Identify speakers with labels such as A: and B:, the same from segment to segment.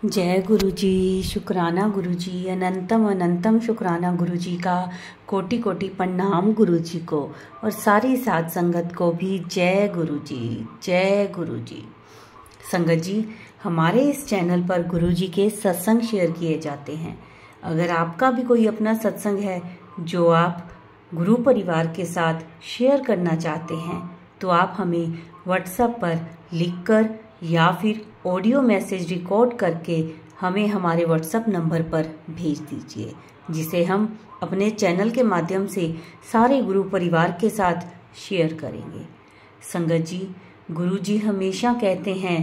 A: जय गुरु जी। शुक्राना गुरु जी, अनंतम अनंतम शुक्राना गुरु जी का। कोटि कोटि प्रणाम गुरु जी को और सारी साध संगत को भी जय गुरु जी, जय गुरु जी। संगत जी, हमारे इस चैनल पर गुरु जी के सत्संग शेयर किए जाते हैं। अगर आपका भी कोई अपना सत्संग है जो आप गुरु परिवार के साथ शेयर करना चाहते हैं तो आप हमें व्हाट्सएप पर लिखकर या फिर ऑडियो मैसेज रिकॉर्ड करके हमें हमारे व्हाट्सएप नंबर पर भेज दीजिए, जिसे हम अपने चैनल के माध्यम से सारे गुरु परिवार के साथ शेयर करेंगे। संगत जी, गुरु जी हमेशा कहते हैं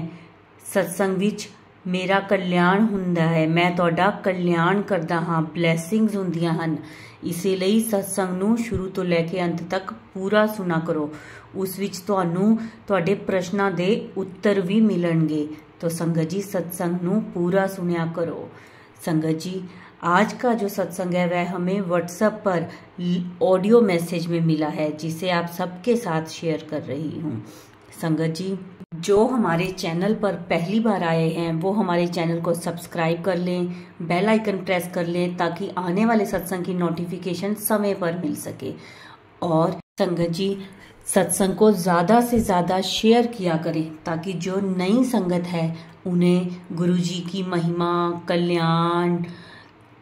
A: सत्संग विच मेरा कल्याण हुंदा है, मैं ਤੁਹਾਡਾ कल्याण करदा हाँ, ब्लैसिंग्स ਹੁੰਦੀਆਂ ਹਨ। ਇਸੇ ਲਈ ਸਤਸੰਗ ਨੂੰ ਸ਼ੁਰੂ ਤੋਂ ਲੈ ਕੇ ਅੰਤ ਤੱਕ ਪੂਰਾ ਸੁਣਾ ਕਰੋ। ਉਸ ਵਿੱਚ ਤੁਹਾਨੂੰ ਤੁਹਾਡੇ ਪ੍ਰਸ਼ਨਾਂ ਦੇ ਉੱਤਰ ਵੀ ਮਿਲਣਗੇ। तो संगत जी, सत्संग ਨੂੰ पूरा सुनया करो। संगत जी, आज का जो सत्संग है वह हमें व्हाट्सएप पर ऑडियो मैसेज में मिला है, जिसे आप सबके साथ शेयर कर रही हूँ। संगत जी, जो हमारे चैनल पर पहली बार आए हैं वो हमारे चैनल को सब्सक्राइब कर लें, बेल आइकन प्रेस कर लें ताकि आने वाले सत्संग की नोटिफिकेशन समय पर मिल सके। और संगत जी, सत्संग को ज़्यादा से ज़्यादा शेयर किया करें ताकि जो नई संगत है उन्हें गुरुजी की महिमा, कल्याण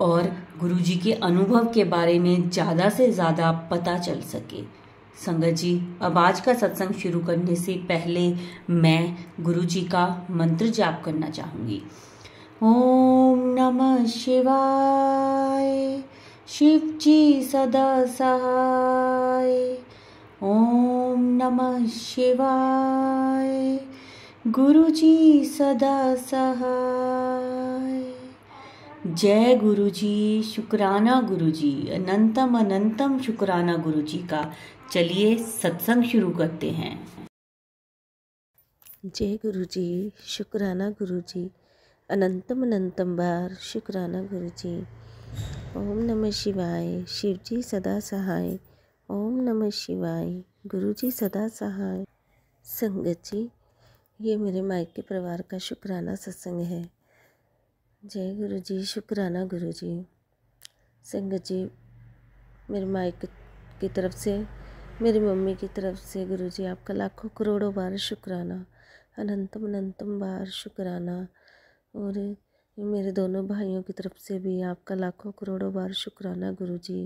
A: और गुरुजी के अनुभव के बारे में ज़्यादा से ज़्यादा पता चल सके। संगत जी, अब आज का सत्संग शुरू करने से पहले मैं गुरुजी का मंत्र जाप करना चाहूँगी। ओम नमः शिवाय, शिव जी सदा सहाय। ओम नमः शिवाय, गुरु जी सदा सहाय। जय गुरु जी, शुक्राना गुरु जी, अनंतम अनंतम शुक्राना गुरु जी का। चलिए सत्संग शुरू करते हैं।
B: जय गुरु जी, शुक्राना गुरु जी, अनंतम अनंतम बार शुक्राना गुरु जी। ओम नमः शिवाय, शिव जी सदा सहाय। ओम नमः शिवाय, गुरु जी सदा सहाय। संगत जी, ये मेरे मायके परिवार का शुक्राना सत्संग है। जय गुरु जी, शुक्राना गुरु जी। संगत जी, मेरे मायके की तरफ से, मेरी मम्मी की तरफ से गुरु जी आपका लाखों करोड़ों बार शुक्राना, अनंतम अनंतम बार शुक्राना। और मेरे दोनों भाइयों की तरफ से भी आपका लाखों करोड़ों बार शुक्राना गुरु जी,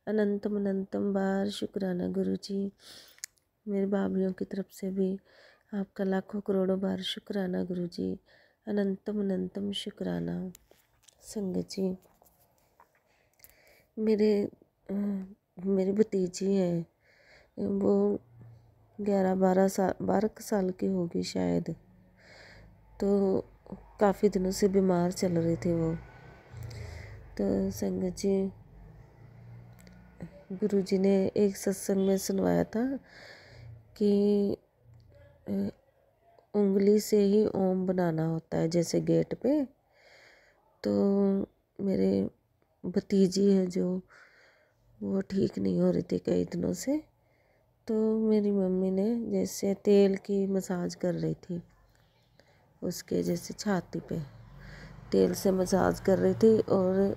B: अनंतम अनंतम बार शुक्राना गुरु जी। मेरे भाभीयों की तरफ से भी आपका लाखों करोड़ों बार शुक्राना गुरु जी, अनंतम अनंतम शुक्राना। संगत जी, मेरी भतीजी है, वो 12 साल की होगी शायद। तो काफ़ी दिनों से बीमार चल रही थी वो। तो संगत जी, गुरुजी ने एक सत्संग में सुनवाया था कि उंगली से ही ओम बनाना होता है, जैसे गेट पे। तो मेरे भतीजी है जो, वो ठीक नहीं हो रही थी कई दिनों से। तो मेरी मम्मी ने जैसे तेल की मसाज कर रही थी, उसके जैसे छाती पे तेल से मसाज कर रही थी। और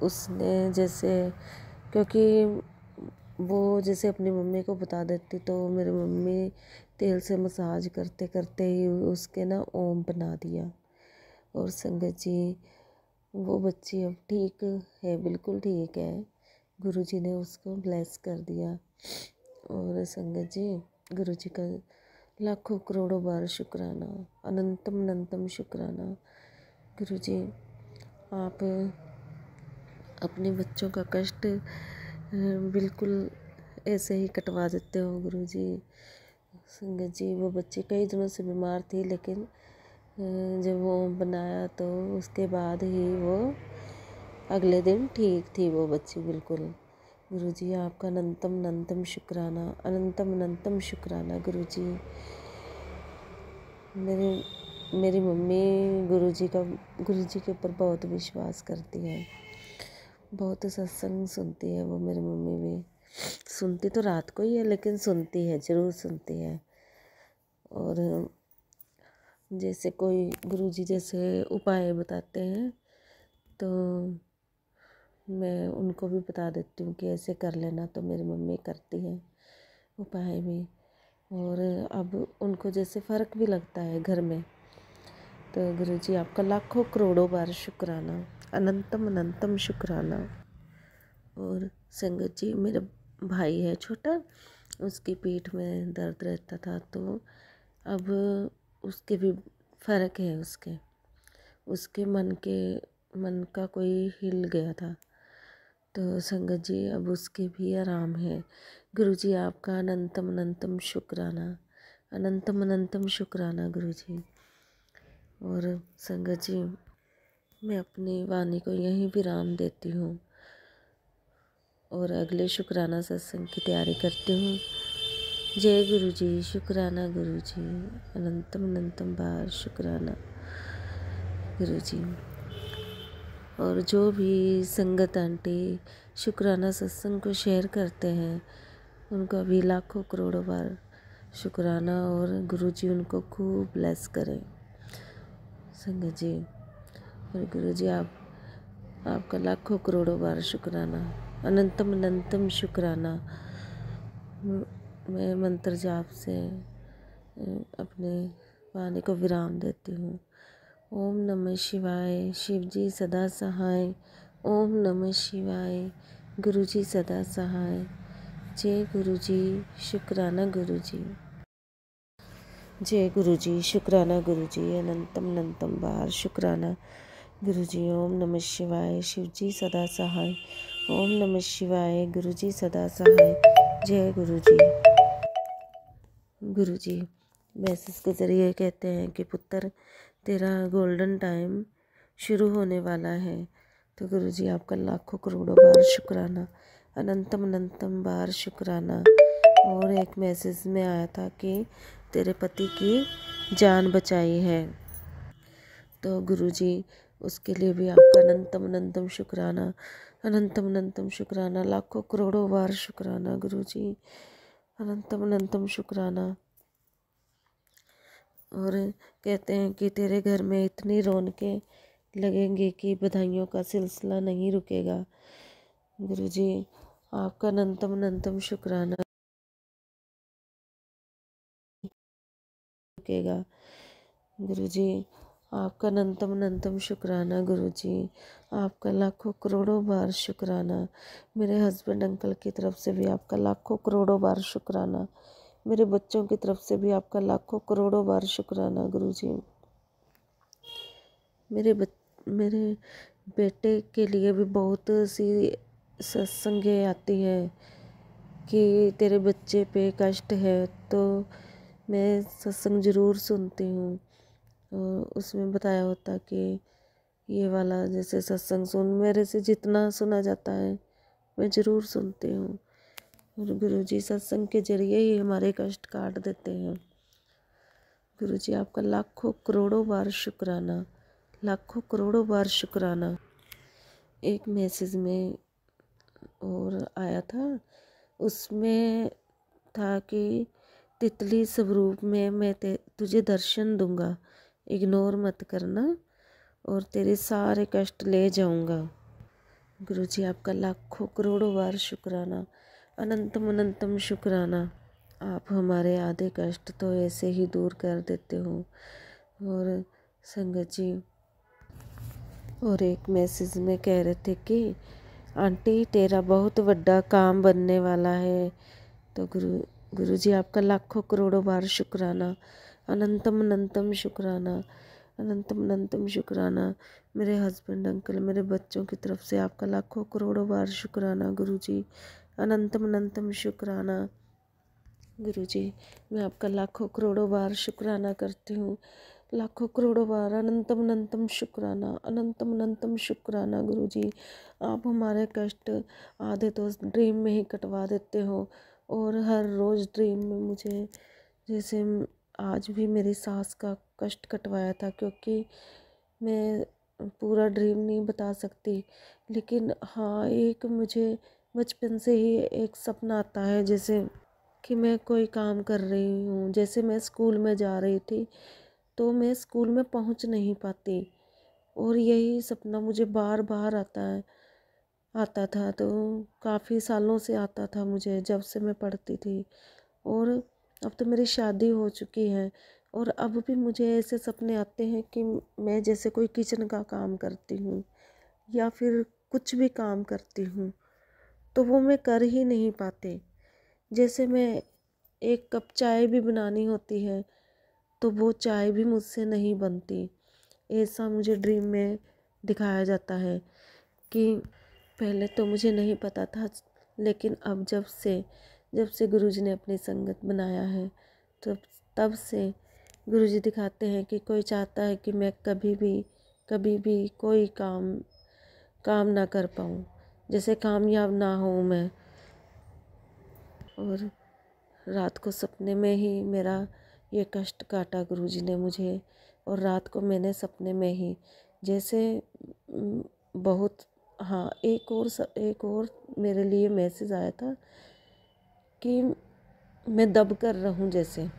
B: उसने जैसे, क्योंकि वो जैसे अपनी मम्मी को बता देती तो मेरी मम्मी तेल से मसाज करते करते ही उसके ना ओम बना दिया। और संगत जी, वो बच्ची अब ठीक है, बिल्कुल ठीक है। गुरुजी ने उसको ब्लेस कर दिया। और संगत जी, गुरुजी का लाखों करोड़ों बार शुक्राना, अनंतम अनंतम शुक्राना। गुरुजी, आप अपने बच्चों का कष्ट बिल्कुल ऐसे ही कटवा देते हो गुरुजी। संगत जी, वो बच्ची कई दिनों से बीमार थी, लेकिन जब वो बनाया तो उसके बाद ही वो अगले दिन ठीक थी वो बच्ची बिल्कुल। गुरुजी, आपका अनंतम अनंतम शुक्राना, अनंतम अनंतम शुक्राना गुरुजी। मेरी मम्मी गुरुजी के ऊपर बहुत विश्वास करती है, बहुत सत्संग सुनती है वो। मेरी मम्मी भी सुनती तो रात को ही है, लेकिन सुनती है, ज़रूर सुनती है। और जैसे कोई गुरुजी जैसे उपाय बताते हैं तो मैं उनको भी बता देती हूँ कि ऐसे कर लेना, तो मेरी मम्मी करती है उपाय भी। और अब उनको जैसे फ़र्क भी लगता है घर में। तो गुरुजी आपका लाखों करोड़ों बार शुक्राना, अनंतम अनंतम शुक्राना। और संगत जी, मेरा भाई है छोटा, उसकी पीठ में दर्द रहता था, तो अब उसके भी फ़र्क है। उसके मन का कोई हिल गया था, तो संगत जी अब उसके भी आराम है। गुरुजी आपका अनंतम अनंतम शुक्राना, अनंतम अनंतम शुक्राना गुरुजी। और संगत जी, मैं अपनी वाणी को यहीं विराम देती हूँ और अगले शुक्राना सत्संग की तैयारी करती हूँ। जय गुरुजी, शुक्राना गुरुजी, अनंतम अनंतम बार शुक्राना गुरुजी। और जो भी संगत आंटी शुक्राना सत्संग को शेयर करते हैं, उनका भी लाखों करोड़ों बार शुक्राना, और गुरुजी उनको खूब ब्लेस करें संगत जी। और गुरुजी आपका लाखों करोड़ों बार शुक्राना, अनंतम अनंतम शुक्राना। मैं मंत्र जाप से अपने वाणी को विराम देती हूँ। ओम नमः शिवाय, शिवजी सदा सहाय। ओम नमः शिवाय, गुरुजी सदा सहाय। जय गुरुजी, शुक्राना गुरुजी। जय गुरुजी, शुक्राना गुरुजी, अनंतम अनंतम बार शुक्राना गुरुजी। ओम नमः शिवाय, शिवजी सदा सहाय। ओम नमः शिवाय, गुरुजी सदा सहाय। जय गुरुजी। गुरुजी मैसेज के ज़रिए कहते हैं कि पुत्र, तेरा गोल्डन टाइम शुरू होने वाला है। तो गुरुजी आपका लाखों करोड़ों बार शुक्राना, अनंतम अनंतम बार शुक्राना। और एक मैसेज में आया था कि तेरे पति की जान बचाई है, तो गुरुजी उसके लिए भी आपका अनंतम अनंतम शुक्राना, अनंतम अनंतम शुक्राना, लाखों करोड़ों बार शुक्राना गुरुजी, अनंतम अनंतम शुक्राना। और कहते हैं कि तेरे घर में इतनी रौनकें लगेंगी कि बधाइयों का सिलसिला नहीं रुकेगा। गुरुजी आपका अनंतम अनंतम शुक्राना रुकेगा। गुरुजी आपका अनंतम अनंतम शुक्राना। गुरुजी आपका लाखों करोड़ों बार शुक्राना। मेरे हस्बैंड अंकल की तरफ से भी आपका लाखों करोड़ों बार शुक्राना। मेरे बच्चों की तरफ से भी आपका लाखों करोड़ों बार शुक्राना गुरुजी। मेरे बेटे के लिए भी बहुत सी सत्संगें आती हैं कि तेरे बच्चे पे कष्ट है, तो मैं सत्संग ज़रूर सुनती हूँ। और उसमें बताया होता कि ये वाला जैसे सत्संग सुन, मेरे से जितना सुना जाता है मैं ज़रूर सुनती हूँ। और गुरुजी सत्संग के जरिए ही हमारे कष्ट काट देते हैं। गुरुजी आपका लाखों करोड़ों बार शुक्राना, लाखों करोड़ों बार शुक्राना। एक मैसेज में और आया था, उसमें था कि तितली स्वरूप में मैं तुझे दर्शन दूंगा, इग्नोर मत करना और तेरे सारे कष्ट ले जाऊंगा। गुरुजी आपका लाखों करोड़ों बार शुक्राना, अनंतम अनंतम शुक्राना। आप हमारे आधे कष्ट तो ऐसे ही दूर कर देते हो। और संगत जी, और एक मैसेज में कह रहे थे कि आंटी तेरा बहुत बड़ा काम बनने वाला है। तो गुरुजी आपका लाखों करोड़ों बार शुक्राना, अनंतम अनंतम शुक्राना, अनंतम अनंतम शुक्राना। मेरे हस्बैंड अंकल, मेरे बच्चों की तरफ से आपका लाखों करोड़ों बार शुक्राना गुरुजी, अनंतम अनंतम शुक्राना। गुरुजी मैं आपका लाखों करोड़ों बार शुक्राना करती हूँ, लाखों करोड़ों बार अनंतम अनंतम शुक्राना, अनंतम अनंतम शुक्राना। गुरुजी आप हमारे कष्ट आधे तो ड्रीम में ही कटवा देते हो, और हर रोज़ ड्रीम में मुझे, जैसे आज भी मेरी सास का कष्ट कटवाया था, क्योंकि मैं पूरा ड्रीम नहीं बता सकती, लेकिन हाँ एक मुझे बचपन से ही एक सपना आता है, जैसे कि मैं कोई काम कर रही हूँ, जैसे मैं स्कूल में जा रही थी, तो मैं स्कूल में पहुंच नहीं पाती। और यही सपना मुझे बार बार आता था। तो काफ़ी सालों से आता था मुझे, जब से मैं पढ़ती थी। और अब तो मेरी शादी हो चुकी है, और अब भी मुझे ऐसे सपने आते हैं कि मैं जैसे कोई किचन का काम करती हूँ या फिर कुछ भी काम करती हूँ, तो वो मैं कर ही नहीं पाते। जैसे मैं एक कप चाय भी बनानी होती है, तो वो चाय भी मुझसे नहीं बनती। ऐसा मुझे ड्रीम में दिखाया जाता है कि पहले तो मुझे नहीं पता था, लेकिन अब जब से गुरुजी ने अपनी संगत बनाया है, तो तब से गुरुजी दिखाते हैं कि कोई चाहता है कि मैं कभी भी कोई काम ना कर पाऊँ, जैसे कामयाब ना हूँ मैं। और रात को सपने में ही मेरा ये कष्ट काटा गुरुजी ने मुझे। और रात को मैंने सपने में ही जैसे बहुत, हाँ, एक और मेरे लिए मैसेज आया था कि मैं दब कर रहूं। जैसे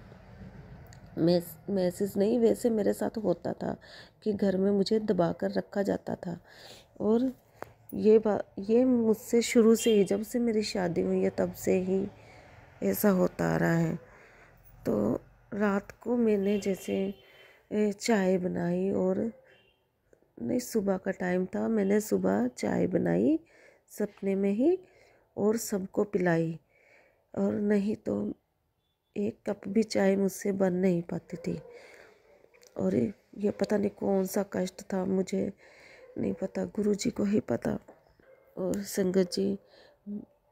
B: मैसेज नहीं, वैसे मेरे साथ होता था कि घर में मुझे दबा कर रखा जाता था। और ये मुझसे शुरू से ही, जब से मेरी शादी हुई है तब से ही ऐसा होता आ रहा है। तो रात को मैंने जैसे चाय बनाई, और नहीं, सुबह का टाइम था, मैंने सुबह चाय बनाई सपने में ही और सबको पिलाई। और नहीं तो एक कप भी चाय मुझसे बन नहीं पाती थी। और ये पता नहीं कौन सा कष्ट था, मुझे नहीं पता, गुरुजी को ही पता। और संगत जी,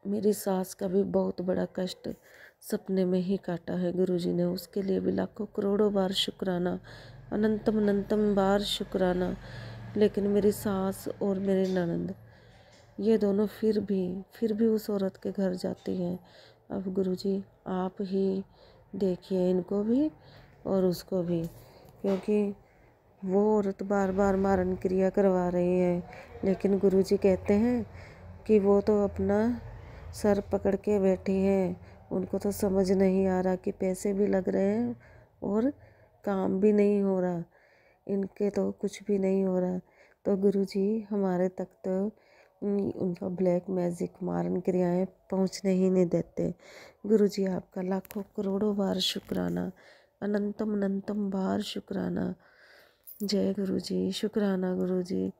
B: मेरी सास का भी बहुत बड़ा कष्ट सपने में ही काटा है गुरुजी ने। उसके लिए भी लाखों करोड़ों बार शुक्राना, अनंतम अनंतम बार शुक्राना। लेकिन मेरी सास और मेरी ननद, ये दोनों फिर भी उस औरत के घर जाती हैं। अब गुरुजी आप ही देखिए इनको भी और उसको भी, क्योंकि वो औरत बार बार मारण क्रिया करवा रही है। लेकिन गुरुजी कहते हैं कि वो तो अपना सर पकड़ के बैठी हैं, उनको तो समझ नहीं आ रहा कि पैसे भी लग रहे हैं और काम भी नहीं हो रहा, इनके तो कुछ भी नहीं हो रहा। तो गुरुजी हमारे तक तो उनका ब्लैक मैजिक मारण क्रियाएं पहुंचने ही नहीं देते। गुरुजी आपका लाखों करोड़ों बार शुक्राना, अनंतम अनंतम बार शुक्राना। जय गुरुजी, शुक्राना गुरुजी।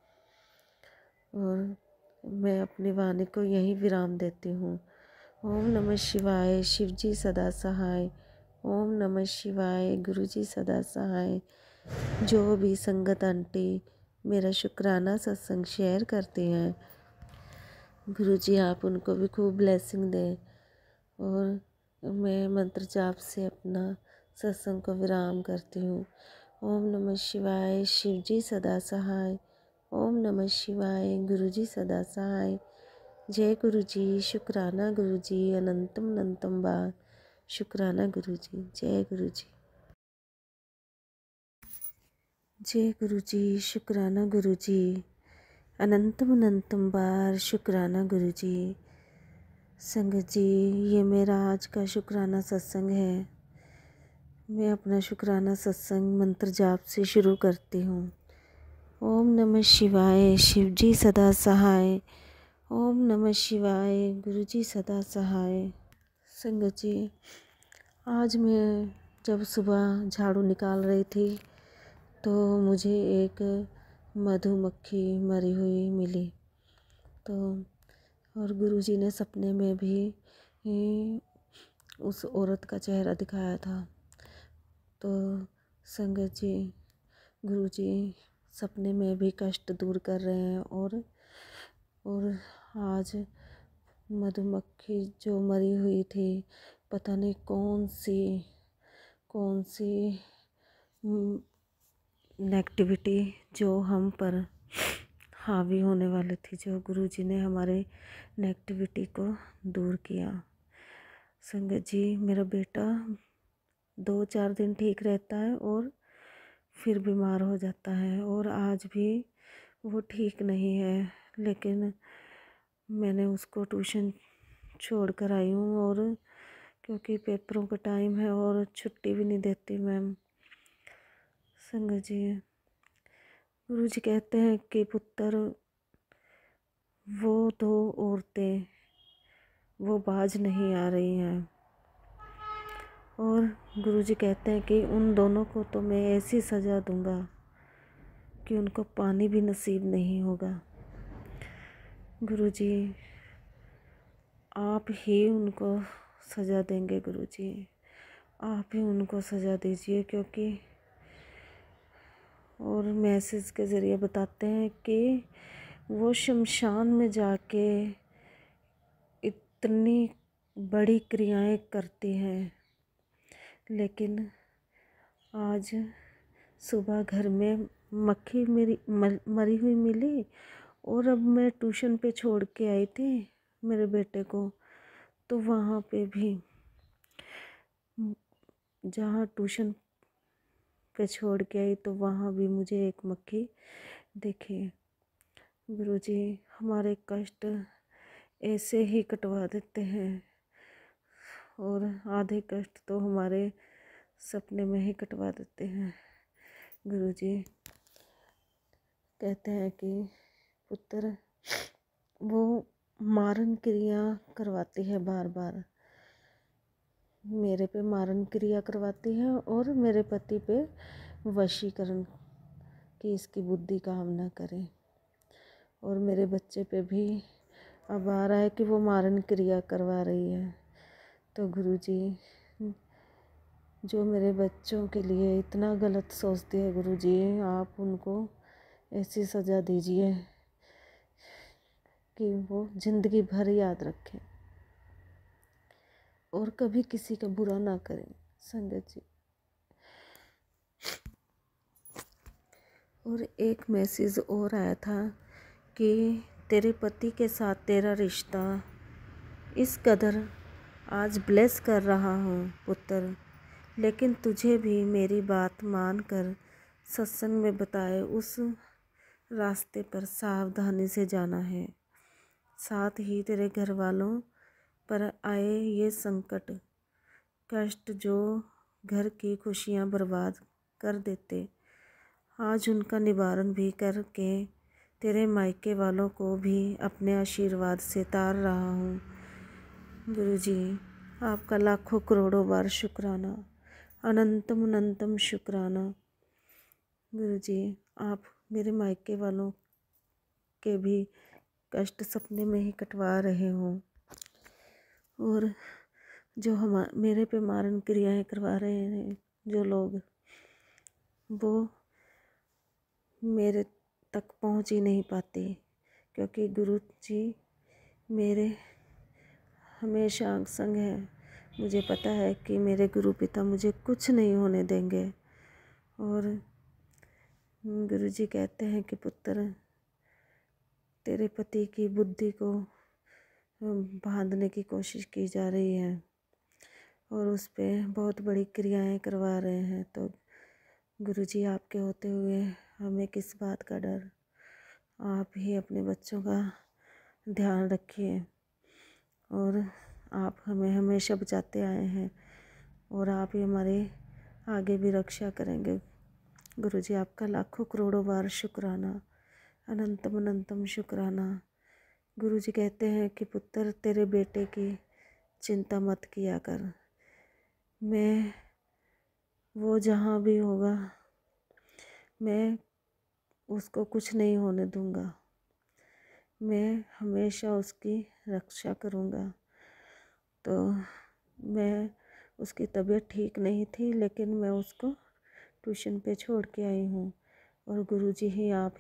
B: और मैं अपनी वाणी को यहीं विराम देती हूँ। ओम नमः शिवाय, शिवजी सदा सहाय। ओम नमः शिवाय, गुरुजी सदा सहाय। जो भी संगत आंटी मेरा शुक्राना सत्संग शेयर करती हैं, गुरुजी आप उनको भी खूब ब्लेसिंग दें। और मैं मंत्र जाप से अपना सत्संग को विराम करती हूँ। ओम नमः शिवाय, शिवजी सदा सहाय। ओम नमः शिवाय, गुरुजी सदा सहाय। जय गुरुजी, शुक्राना गुरुजी, अनंतम अनंतम बार शुक्राना गुरुजी। जय गुरुजी। जय गुरुजी, शुक्राना गुरुजी, अनंतम अनंतम बार शुक्राना गुरुजी। संगत जी, ये मेरा आज का शुक्राना सत्संग है। मैं अपना शुक्राना सत्संग मंत्र जाप से शुरू करती हूँ। ओम नमः शिवाय, शिवजी सदा सहाय। ओम नमः शिवाय, गुरुजी सदा सहाय। संगत जी, आज मैं जब सुबह झाड़ू निकाल रही थी, तो मुझे एक मधुमक्खी मरी हुई मिली। तो और गुरुजी ने सपने में भी उस औरत का चेहरा दिखाया था। तो संगत जी, गुरुजी सपने में भी कष्ट दूर कर रहे हैं। और आज मधुमक्खी जो मरी हुई थी, पता नहीं कौन सी नेगेटिविटी जो हम पर हावी होने वाले थी, जो गुरुजी ने हमारे नेगेटिविटी को दूर किया। संगत जी, मेरा बेटा 2-4 दिन ठीक रहता है और फिर बीमार हो जाता है, और आज भी वो ठीक नहीं है। लेकिन मैंने उसको ट्यूशन छोड़ कर आई हूँ, और क्योंकि पेपरों का टाइम है और छुट्टी भी नहीं देती मैम। संगत जी, गुरु जी कहते हैं कि पुत्र, वो दो औरतें वो बाज नहीं आ रही हैं, और गुरु जी कहते हैं कि उन दोनों को तो मैं ऐसी सज़ा दूंगा कि उनको पानी भी नसीब नहीं होगा। गुरु जी, आप ही उनको सज़ा देंगे। गुरु जी, आप ही उनको सज़ा दीजिए, क्योंकि और मैसेज के ज़रिए बताते हैं कि वो शमशान में जाके इतनी बड़ी क्रियाएं करती हैं, लेकिन आज सुबह घर में मक्खी मेरी मरी हुई मिली, और अब मैं ट्यूशन पे छोड़ के आई थी मेरे बेटे को, तो वहाँ पे भी जहाँ ट्यूशन पे छोड़ के आई तो वहाँ भी मुझे एक मक्खी दिखी। गुरुजी, हमारे कष्ट ऐसे ही कटवा देते हैं, और आधे कष्ट तो हमारे सपने में ही कटवा देते हैं। गुरुजी कहते हैं कि पुत्र, वो मारन क्रिया करवाती है, बार बार मेरे पे मारन क्रिया करवाती है, और मेरे पति पे वशीकरण कि इसकी बुद्धि काम ना करे, और मेरे बच्चे पे भी अब आ रहा है कि वो मारन क्रिया करवा रही है। तो गुरुजी, जो मेरे बच्चों के लिए इतना गलत सोचती है, गुरुजी आप उनको ऐसी सज़ा दीजिए कि वो ज़िंदगी भर याद रखें और कभी किसी का बुरा ना करें। संगत जी, और एक मैसेज और आया था कि तेरे पति के साथ तेरा रिश्ता इस कदर आज ब्लेस कर रहा हूँ पुत्र, लेकिन तुझे भी मेरी बात मान कर सत्संग में बताए उस रास्ते पर सावधानी से जाना है। साथ ही तेरे घर वालों पर आए ये संकट कष्ट जो घर की खुशियाँ बर्बाद कर देते, आज उनका निवारण भी करके तेरे मायके वालों को भी अपने आशीर्वाद से तार रहा हूँ। गुरुजी, आपका लाखों करोड़ों बार शुक्राना, अनंतम अनंतम शुक्राना। गुरुजी, आप मेरे मायके वालों के भी कष्ट सपने में ही कटवा रहे हो, और जो मेरे पे मारन क्रियाएं करवा रहे हैं जो लोग, वो मेरे तक पहुंच ही नहीं पाते, क्योंकि गुरु जी मेरे हमेशा संग है। मुझे पता है कि मेरे गुरु पिता मुझे कुछ नहीं होने देंगे, और गुरु जी कहते हैं कि पुत्र, तेरे पति की बुद्धि को बांधने की कोशिश की जा रही है, और उस पर बहुत बड़ी क्रियाएं करवा रहे हैं। तो गुरुजी, आपके होते हुए हमें किस बात का डर। आप ही अपने बच्चों का ध्यान रखिए, और आप हमें हमेशा बचाते आए हैं, और आप ही हमारे आगे भी रक्षा करेंगे। गुरुजी, आपका लाखों करोड़ों बार शुक्राना, अनंतम अनंतम शुक्राना। गुरुजी कहते हैं कि पुत्र, तेरे बेटे की चिंता मत किया कर, मैं वो जहाँ भी होगा मैं उसको कुछ नहीं होने दूंगा, मैं हमेशा उसकी रक्षा करूँगा। तो मैं उसकी तबीयत ठीक नहीं थी, लेकिन मैं उसको ट्यूशन पे छोड़ के आई हूँ, और गुरुजी ही आप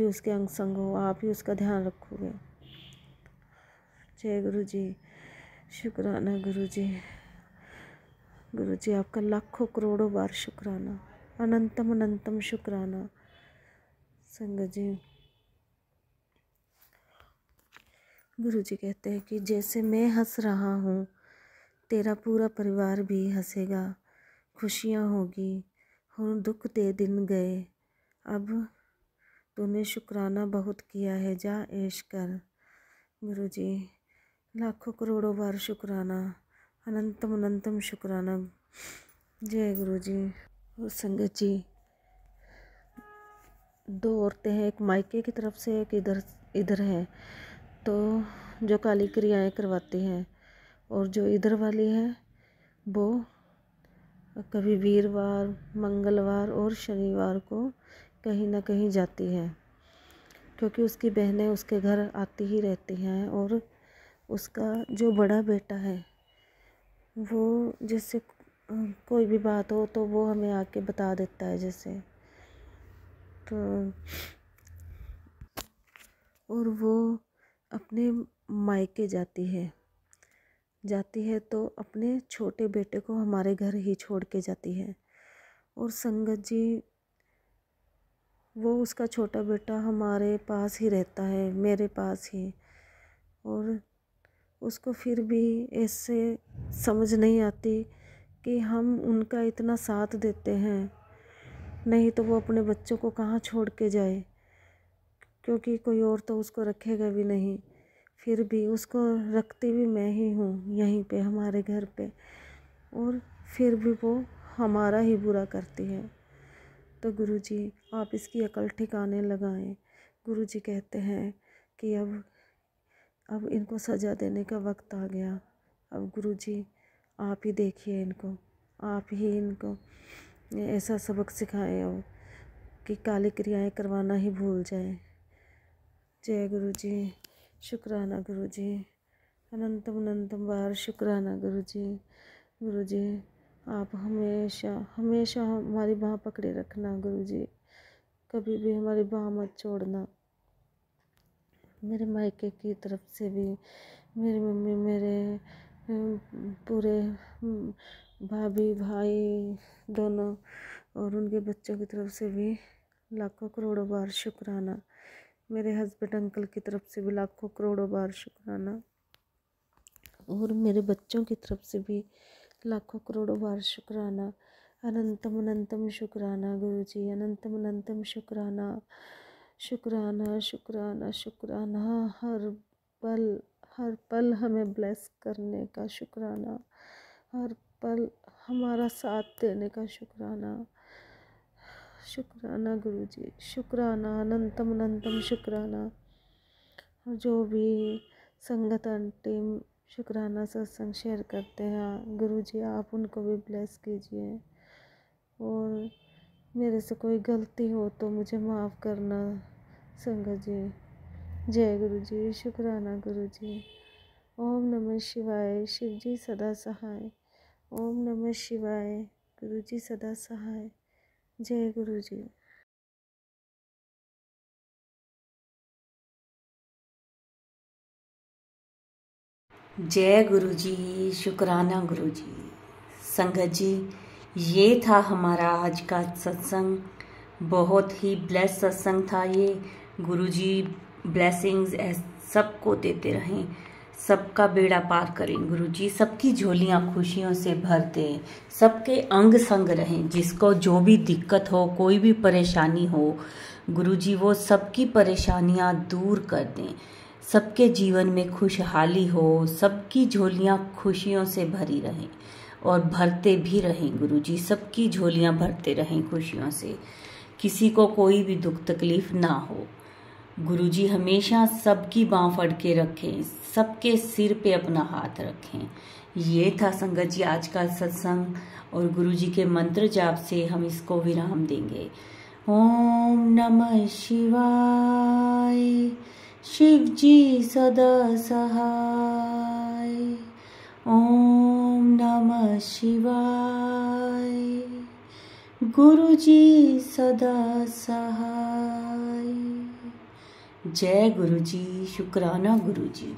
B: ही उसके अंग संग हो, आप ही उसका ध्यान रखोगे। जय गुरुजी, शुक्राना गुरुजी। गुरुजी, आपका लाखों करोड़ों बार शुक्राना, अनंतम अनंतम शुक्राना। संगत जी, गुरुजी कहते हैं कि जैसे मैं हंस रहा हूँ, तेरा पूरा परिवार भी हंसेगा, खुशियाँ होगी, और दुख दे दिन गए, अब तूने शुक्राना बहुत किया है, जा ऐश कर। गुरुजी, लाखों करोड़ों बार शुक्राना, अनंतम अनंतम शुक्राना। जय गुरुजी। और संगत जी, दो औरतें हैं, एक मायके की तरफ से, एक इधर है। तो जो काली क्रियाएं करवाती हैं, और जो इधर वाली है वो कभी वीरवार, मंगलवार और शनिवार को कहीं ना कहीं जाती है, क्योंकि उसकी बहनें उसके घर आती ही रहती हैं। और उसका जो बड़ा बेटा है वो जैसे कोई भी बात हो तो वो हमें आके बता देता है जैसे। तो और वो अपने मायके जाती है तो अपने छोटे बेटे को हमारे घर ही छोड़ के जाती है। और संगत जी, वो उसका छोटा बेटा हमारे पास ही रहता है, मेरे पास ही। और उसको फिर भी ऐसे समझ नहीं आती कि हम उनका इतना साथ देते हैं, नहीं तो वो अपने बच्चों को कहाँ छोड़ के जाए, क्योंकि कोई और तो उसको रखेगा भी नहीं। फिर भी उसको रखती भी मैं ही हूँ यहीं पे हमारे घर पे, और फिर भी वो हमारा ही बुरा करती है। तो गुरुजी आप इसकी अकल ठिकाने लगाएं। गुरुजी कहते हैं कि अब इनको सज़ा देने का वक्त आ गया। अब गुरुजी आप ही देखिए इनको, आप ही इनको ऐसा सबक सिखाएं अब कि काली क्रियाएं करवाना ही भूल जाए। जय गुरुजी। शुक्राना गुरुजी, अनंतम अनंतम बार शुक्राना गुरुजी। गुरुजी आप हमेशा हमेशा हमारी बाँह पकड़े रखना गुरुजी, कभी भी हमारी बाँह मत छोड़ना। मेरे मायके की तरफ से भी, मेरी मम्मी, मेरे पूरे भाभी भाई दोनों और उनके बच्चों की तरफ से भी लाखों करोड़ों बार शुक्राना। मेरे हस्बैंड अंकल की तरफ से भी लाखों करोड़ों बार शुक्राना, और मेरे बच्चों की तरफ से भी लाखों करोड़ों बार शुक्राना। अनंतम अनंतम शुक्राना गुरुजी, अनंतम अनंतम शुक्राना। शुक्राना शुक्राना शुक्राना, हर पल हमें ब्लेस करने का शुक्राना, हर पल हमारा साथ देने का शुक्राना। शुक्राना गुरुजी, शुक्राना, अनंतम अनंतम शुक्राना। जो भी संगत आंटी शुक्राना सत्संग शेयर करते हैं, गुरुजी आप उनको भी ब्लेस कीजिए। और मेरे से कोई गलती हो तो मुझे माफ़ करना संगत जी। जय गुरुजी, शुक्राना गुरुजी। ओम नमः शिवाय, शिव जी सदा सहाय। ओम नमः शिवाय, गुरुजी सदा सहाय। जय गुरुजी।
A: जय गुरुजी, शुक्राना गुरुजी। संगत जी, ये था हमारा आज का सत्संग। बहुत ही ब्लेस सत्संग था ये। गुरुजी ब्लेसिंग्स सबको देते रहें, सबका बेड़ा पार करें गुरुजी, सबकी झोलियां खुशियों से भर दें, सबके अंग संग रहें। जिसको जो भी दिक्कत हो, कोई भी परेशानी हो, गुरुजी वो सबकी परेशानियां दूर कर दें। सबके जीवन में खुशहाली हो, सबकी झोलियां खुशियों से भरी रहें और भरते भी रहें गुरुजी, सबकी झोलियां भरते रहें खुशियों से। किसी को कोई भी दुख तकलीफ ना हो। गुरुजी हमेशा सबकी बाँह फड़ के रखें, सबके सिर पे अपना हाथ रखें। ये था संगत जी आज का सत्संग, और गुरुजी के मंत्र जाप से हम इसको विराम देंगे। ओम नमः शिवाय, शिव जी सदा सहाय। ओम नमः शिवाय, गुरुजी सदा सहाय। जय गुरुजी, शुक्राना गुरुजी।